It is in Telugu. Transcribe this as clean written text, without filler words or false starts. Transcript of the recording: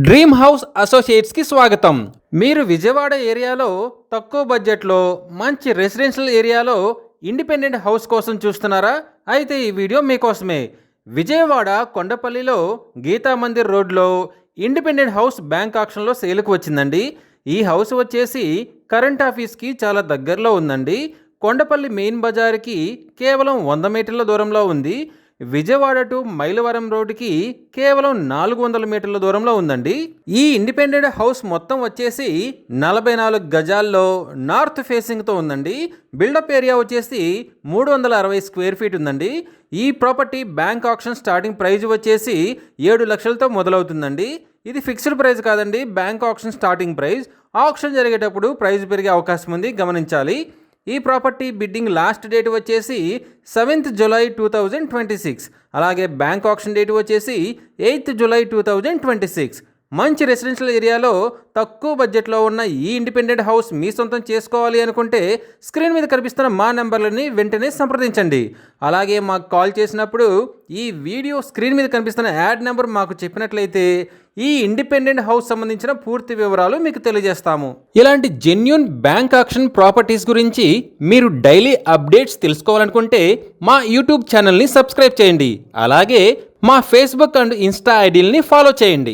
డ్రీమ్ హౌస్ అసోసియేట్స్కి స్వాగతం. మీరు విజయవాడ ఏరియాలో తక్కువ బడ్జెట్లో మంచి రెసిడెన్షియల్ ఏరియాలో ఇండిపెండెంట్ హౌస్ కోసం చూస్తున్నారా? అయితే ఈ వీడియో మీకోసమే. విజయవాడ కొండపల్లిలో గీతా మందిర్ రోడ్లో ఇండిపెండెంట్ హౌస్ బ్యాంక్ ఆక్షన్లో సేల్కి వచ్చిందండి. ఈ హౌస్ వచ్చేసి కరెంట్ ఆఫీస్కి చాలా దగ్గరలో ఉందండి. కొండపల్లి మెయిన్ బజార్కి కేవలం 100 మీటర్ల దూరంలో ఉంది. విజయవాడ టు మైలవరం రోడ్డుకి కేవలం 400 మీటర్ల దూరంలో ఉందండి. ఈ ఇండిపెండెంట్ హౌస్ మొత్తం వచ్చేసి 44 గజాల్లో నార్త్ ఫేసింగ్తో ఉందండి. బిల్డప్ ఏరియా వచ్చేసి 360 స్క్వేర్ ఫీట్ ఉందండి. ఈ property bank auction starting price వచ్చేసి 7 లక్షలతో మొదలవుతుందండి. ఇది ఫిక్స్డ్ ప్రైస్ కాదండి, bank auction starting price. Auction జరిగేటప్పుడు ప్రైస్ పెరిగే అవకాశం ఉంది, గమనించాలి. ఈ ప్రాపర్టీ బిడ్డింగ్ లాస్ట్ డేట్ వచ్చేసి 7th జూలై 2026. అలాగే బ్యాంక్ ఆక్షన్ డేట్ వచ్చేసి 8th జూలై 2026. మంచి రెసిడెన్షియల్ ఏరియాలో తక్కువ బడ్జెట్లో ఉన్న ఈ ఇండిపెండెంట్ హౌస్ మీ సొంతం చేసుకోవాలి అనుకుంటే స్క్రీన్ మీద కనిపిస్తున్న మా నెంబర్లని వెంటనే సంప్రదించండి. అలాగే మాకు కాల్ చేసినప్పుడు ఈ వీడియో స్క్రీన్ మీద కనిపిస్తున్న యాడ్ నెంబర్ మాకు చెప్పినట్లయితే ఈ ఇండిపెండెంట్ హౌస్ సంబంధించిన పూర్తి వివరాలు మీకు తెలియజేస్తాము. ఇలాంటి జెన్యూన్ బ్యాంక్ ఆక్షన్ ప్రాపర్టీస్ గురించి మీరు డైలీ అప్డేట్స్ తెలుసుకోవాలనుకుంటే మా యూట్యూబ్ ఛానల్ని సబ్స్క్రైబ్ చేయండి. అలాగే మా ఫేస్బుక్ అండ్ ఇన్స్టా ఐడీలని ఫాలో చేయండి.